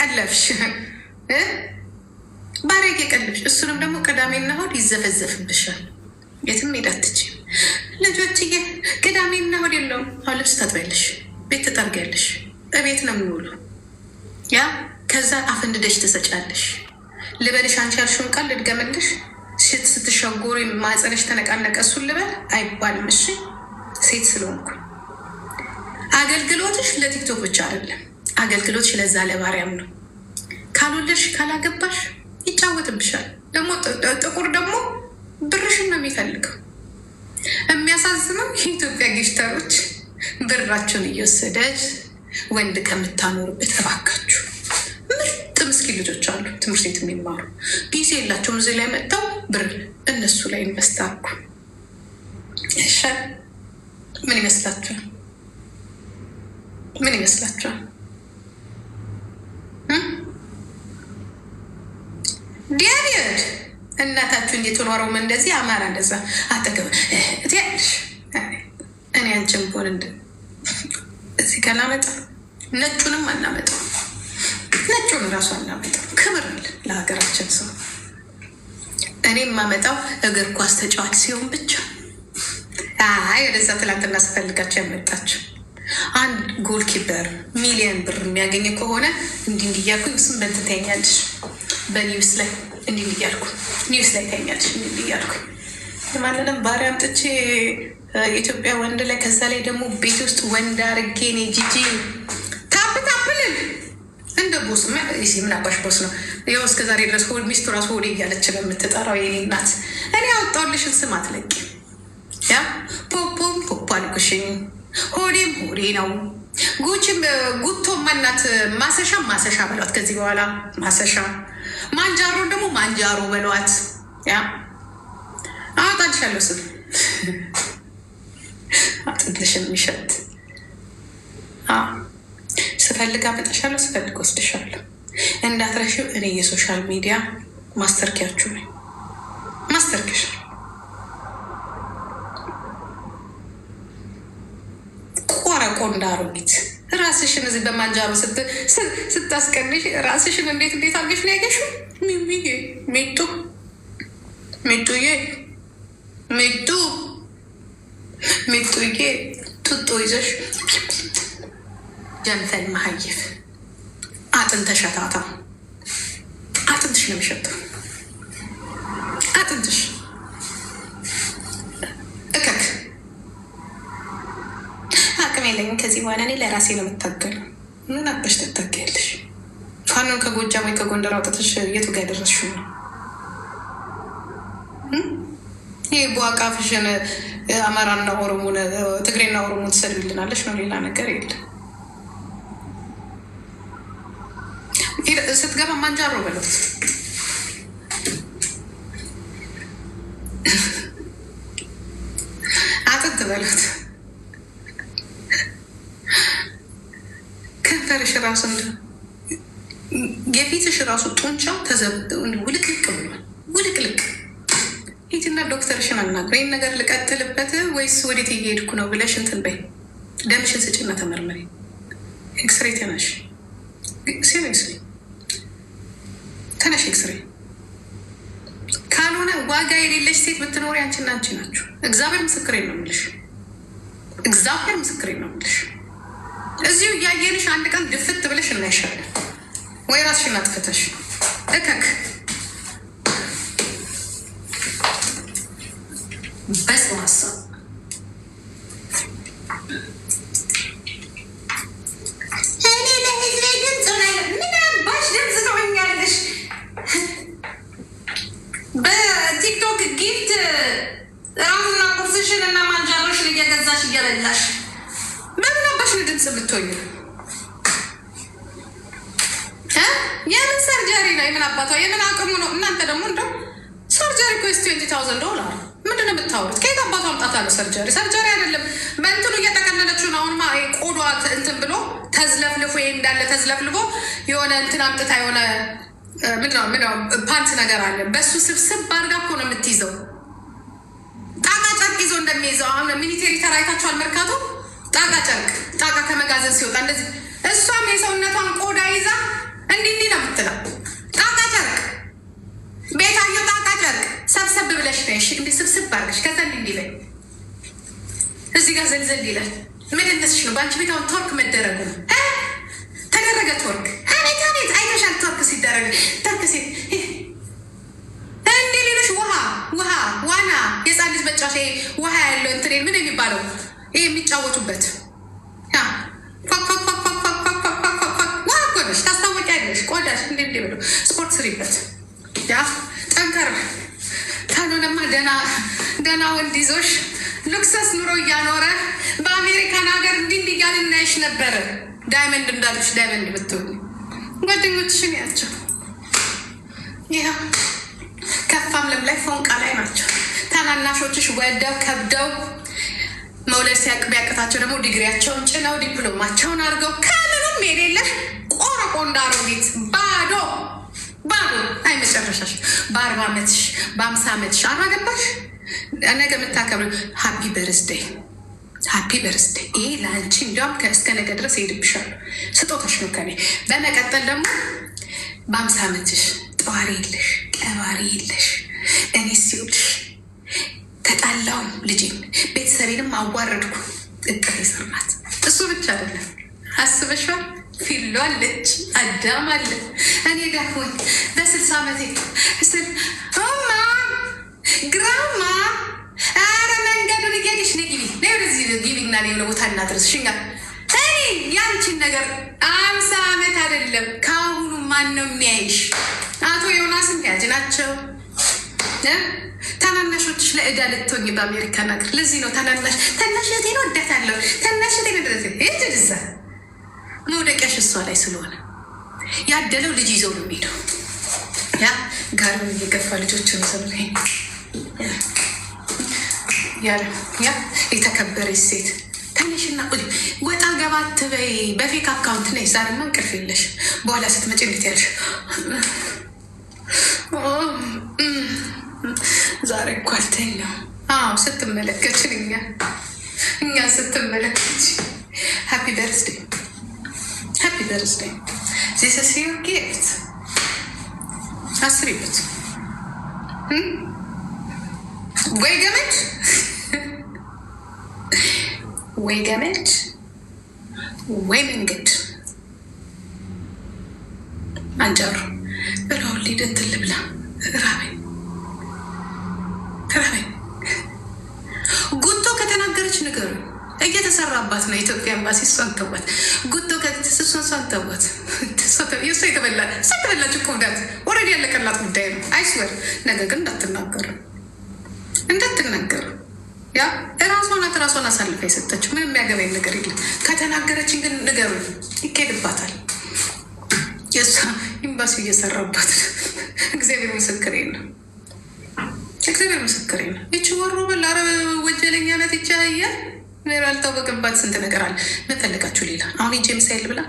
ቀለብሽ ባረቄ ቀለብሽ። እሱንም ደግሞ ቅዳሜና እሑድ ይዘፈዘፍብሻል። የትም ሄድ አትችይም። ልጆችዬ ቅዳሜና እሑድ የለውም። አሁን ልብስ ታጥቢያለሽ፣ ቤት ትጠርጊያለሽ። እቤት ነው የሚውሉ። ያ ከዛ አፈንድደሽ ትሰጫለሽ። ልበልሽ አንቺ ያልሽውን ቃል ልድገምልሽ። ስትሸጎሪ ማጸነሽ ተነቃነቀ እሱን ልበል አይባልም። እሺ ሴት ስለሆንኩ አገልግሎትሽ ለቲክቶክ ብቻ አይደለም። አገልግሎትሽ ለዛ ለባሪያም ነው። ካልወለድሽ ካላገባሽ ይጫወትብሻል። ደግሞ ጥቁር ደግሞ ብርሽን ነው የሚፈልገው። የሚያሳዝነው የኢትዮጵያ ጊፍተሮች ብራቸውን እየወሰደች ወንድ ከምታኖርበት እባካችሁ። ምርጥ ምስኪን ልጆች አሉ ትምህርት ቤት የሚማሩ ጊዜ የላቸውም። እዚህ ላይ መጥተው ብር እነሱ ላይ ኢንቨስት አድርጉ። እሺ ምን ይመስላችኋል? ምን ይመስላችኋል? ዲያሪድ እናታችሁ እንዴት ኖረው እንደዚህ አማራ እንደዛ አጠገብ እትያለሽ። እኔ አንቺን ቦን እንደ እዚህ ካላመጣ ነጩንም አናመጣው፣ ነጩን ራሱ አናመጣው። ክብር ለሀገራችን ሰው። እኔ የማመጣው እግር ኳስ ተጫዋች ሲሆን ብቻ። አይ ወደዛ ትላንትና ስፈልጋቸው ያመጣቸው አንድ ጎልኪፐር ሚሊዮን ብር የሚያገኝ ከሆነ እንዲህ እያልኩኝ ስም በንት ታኛለሽ፣ በኒውስ ላይ እንዲህ እያልኩ ኒውስ ላይ ታኛለሽ፣ እንዲህ እያልኩ ማንንም ባሪያ አምጥቼ የኢትዮጵያ ወንድ ላይ ከዛ ላይ ደግሞ ቤት ውስጥ ወንድ አርጌ እኔ ጂጂ ታፕታፕልን እንደ ቦስ ምን አባሽ ቦስ ነው? ይኸው እስከዛሬ ድረስ ሚስቱ ራሱ ሆዴ እያለች ነው የምትጠራው የኔ እናት። እኔ ያወጣሁልሽን ስም አትለቂ። ያ ፖፖም ፖፖ አልኩሽኝ፣ ሆዴም ሆዴ ነው። ጉችም ጉቶ ማናት ማሰሻ ማሰሻ በሏት። ከዚህ በኋላ ማሰሻ፣ ማንጃሮ ደግሞ ማንጃሮ በሏት። ያ አወጣልሻለሁ ስም አጥንትሽን የሚሸት ስፈልግ አመጣሻለሁ፣ ስፈልግ ወስድሻለሁ። እንዳትረሺው። እኔ የሶሻል ሚዲያ ማስተርኪያችሁ ነኝ። ማስተርኪሽ ቆረቆ እንዳሮጊት ራስሽን እዚህ በማንጃሮ ስታስቀንሽ ራስሽን እንዴት አድርገሽ ነው ያገሽው? ሚሚዬ ሜጡ ሜጡዬ ሜጡዬ ጡጦ ይዘሽ ጀንፈል መሀይፍ አጥንተ ሸታታ አጥንትሽ ነው የሚሸጠው። አጥንትሽ እከክ አቅም የለኝም። ከዚህ በኋላ እኔ ለራሴ ነው የምታገለው። ምን አበሽ ትታገያለሽ? ፋኖን ከጎጃም ወይ ከጎንደር አውጥተሽ የቱ ጋር ያደረስሽው ነው? ይህ በዋቃፍሽን አማራና ኦሮሞን ትግሬና ኦሮሞን ትሰድብልናለሽ ነው። ሌላ ነገር የለም። ስትገባ ማንጃሮ በለት አጥንት በለት ከንፈርሽ ራሱ የፊትሽ ራሱ ጡንቻው ውልቅልቅ ብሏል። ውልቅልቅ ሂጂና ዶክተርሽን አናግረኝ። ይህን ነገር ልቀጥልበት ወይስ ወዴት እየሄድኩ ነው ብለሽ እንትን በይ። ደምሽን ስጭና ተመርመሪ። ኤክስሬ ተነሽ። ሲሪየስሊ ተነሽ ኤክስሬ። ካልሆነ ዋጋ የሌለሽ ሴት ብትኖሪ አንቺና አንቺ ናችሁ። እግዚአብሔር ምስክሬ ነው የምልሽ። እግዚአብሔር ምስክሬ ነው የምልሽ። እዚሁ እያየንሽ አንድ ቀን ድፍት ብለሽ እናይሻለን። ወይ ራስሽን አጥፍተሽ እከክ በስ ማሰብ በቲክቶክ ጊፍት ራሱና ቁርስሽን እና ማንጃሮሽን እየገዛሽ እየበላሽ በምን አባሽ ድምፅ ብትሆኝ የምን ሰርጀሪ ነው? የምን አባቷ የምን አቅሙ ነው? እናንተ ደግሞ እንደው ሰርጀሪ ኮስት $20,000 ምንድን ነው የምታወሩት? ከየት አባቷ አምጣታ ነው ሰርጀሪ? ሰርጀሪ አይደለም በእንትኑ እየጠቀለለችው ነው። አሁንማ ቆዷ እንትን ብሎ ተዝለፍልፎ እንዳለ ተዝለፍልፎ የሆነ እንትን አምጥታ የሆነ ምንድነው ፓንት ነገር አለ። በሱ ስብስብ ባርጋ እኮ ነው የምትይዘው። ጣቃ ጨርቅ ይዞ እንደሚይዘው አሁን ሚኒቴሪ ተራይታችኋል። መርካቶ ጣቃ ጨርቅ ጣቃ ከመጋዘን ሲወጣ እንደዚህ እሷም የሰውነቷን ቆዳ ይዛ እንዲህ የምትለው? ጣቃ ጨርቅ ቤታዮ ጣቃ ጨርቅ ሰብሰብ ብለሽ ነሽ እንዲ ስብስብ አድርገሽ ከዛ እንዲህ በይ እዚህ ጋር ዘልዘል ይላል። ምን እንደስሽ ነው? በአንቺ ቤት አሁን ቶርክ መደረጉ ነው። ተደረገ ቶርክ አቤት አቤት አይተሻል? ቶርክ ሲደረግ ቶርክ ሲ እንዴ ሌሎች ውሃ ዋና የጻን ልጅ መጫወቻ ውሃ ያለው እንትን ምን የሚባለው ይሄ የሚጫወቱበት ቆዳሽ ታስታወቂያለሽ። ቆዳሽ እንዴ ብሎ ስፖርት ስሪበት። ያ ጠንከር ካልሆነማ ደህና ወንድ ይዞሽ ሉክሰስ ኑሮ እያኖረ በአሜሪካን ሀገር እንዲህ እያልን እናይሽ ነበረ። ዳይመንድ እንዳሉሽ ዳይመንድ ብትሆኝ ጓደኞችሽን ያቸው ይህ ከፋም ለም ላይ ፎንቃ ላይ ናቸው። ታናናሾችሽ ወደው ከብደው መውለድ ቢያቅታቸው ደግሞ ዲግሪያቸውን ጭነው ዲፕሎማቸውን አድርገው ከምንም የሌለሽ ቆረቆ እንዳሮጌት ባዶ አይ መጨረሻሽ በ40 ዓመትሽ በ50 ዓመትሽ አራገባሽ። ነገ የምታከብር ሃፒ በርስዴይ ይሄ ለአንቺ እንዲያውም እስከ ነገ ድረስ ይሄድብሻል። ስጦታሽ ነው ከኔ። በመቀጠል ደግሞ በ50 ዓመትሽ ጠዋሪ የለሽ ቀባሪ የለሽ። እኔ ሲውልሽ ተጣላውም ልጄን ቤተሰቤንም አዋረድኩ። እቅፍ የሰርናት እሱ ብቻ አይደለም አስበሽዋል። ፊሎ አለች አዳም አለ። እኔ ዳሆኝ በ60 ዓመቴ ስል ማ ግራማ አረ መንገዱን እያለሽ ነግቢ ወደዚህ ግቢና ሌለ ቦታ እናድረስ ሽኛ እኔ ያንቺን ነገር 50 ዓመት አይደለም ከአሁኑ ማን ነው የሚያይሽ? አቶ ዮናስን ያጅ ናቸው። ታናናሾችሽ ለእዳ ልትሆኝ በአሜሪካ ነገር። ለዚህ ነው ታናሽቴን ወዳታለሁ ታናሽቴን ድረስ ዛ መውደቂያሽ እሷ ላይ ስለሆነ ያደለው ልጅ ይዘው ነው የሚሄደው። ያ ጋር እየገፋ ልጆችን ሰ ያ የተከበረች ሴት ትንሽና ወጣ ገባ አትበይ። በፌክ አካውንት ነይ። ዛሬማ እንቅልፍ የለሽ። በኋላ ስትመጪ እንዴት ያልሽ ዛሬ እኮ አልተኛው። ስትመለከችን እኛ ስትመለከች ሃፒ በርስዴይ ዚስ ኢዝ ዩር ጊፍት። አስሪበት ወይ ገመድ ወይ መንገድ አንጀሩ በላው ሊደንትል ብላ ራበኝ ጉቶ ከተናገረች ንገሩ። እየተሰራባት ነው የኢትዮጵያ ኤምባሲ። እሷን ተዋት። ጉቶ እሷን ተዋት። የእሷ የተበላች እኮ ጉዳት ኦልሬዲ ያለቀላት ጉዳይ ነው። አይስወር ነገ ግን እንዳትናገሩ። ያ እራሷን አሳልፋ የሰጠችው ምንም የሚያገባኝ ነገር የለም። ከተናገረችን ግን ንገሩ። ይካሄድባታል። የእሷ ኤምባሲ እየሰራባት እግዚአብሔር ምስክሬ ነው። ይቺ ወሮ በላ ወንጀለኛ ናት። ይቻያል ያልታወቅባት ስንት ነገር አለ። ምን ፈለጋችሁ ሌላ? አሁን ጄምስ አይል ብላ